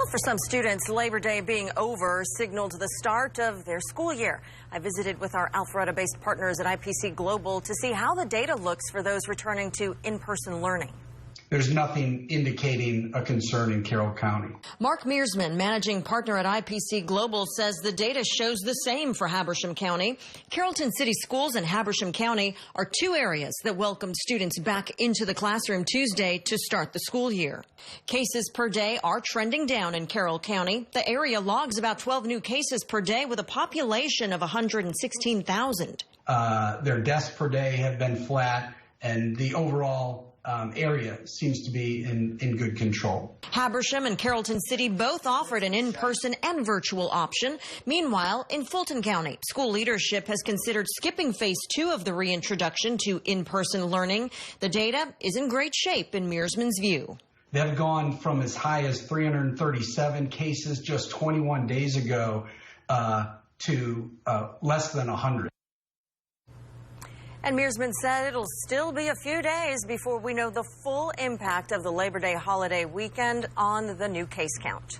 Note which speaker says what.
Speaker 1: Well, for some students, Labor Day being over signaled the start of their school year. I visited with our Alpharetta-based partners at IPC Global to see how the data looks for those returning to in-person learning.
Speaker 2: There's nothing indicating a concern in Carroll County.
Speaker 1: Mark Meersman, managing partner at IPC Global, says the data shows the same for Habersham County. Carrollton City Schools and Habersham County are two areas that welcomed students back into the classroom Tuesday to start the school year. Cases per day are trending down in Carroll County. The area logs about 12 new cases per day with a population of 116,000.
Speaker 2: Their deaths per day have been flat, and the overall area seems to be in good control.
Speaker 1: Habersham and Carrollton City both offered an in-person and virtual option. Meanwhile, in Fulton County, school leadership has considered skipping phase 2 of the reintroduction to in-person learning. The data is in great shape in Meersman's view.
Speaker 2: They've gone from as high as 337 cases just 21 days ago to less than 100.
Speaker 1: And Meersman said it'll still be a few days before we know the full impact of the Labor Day holiday weekend on the new case count.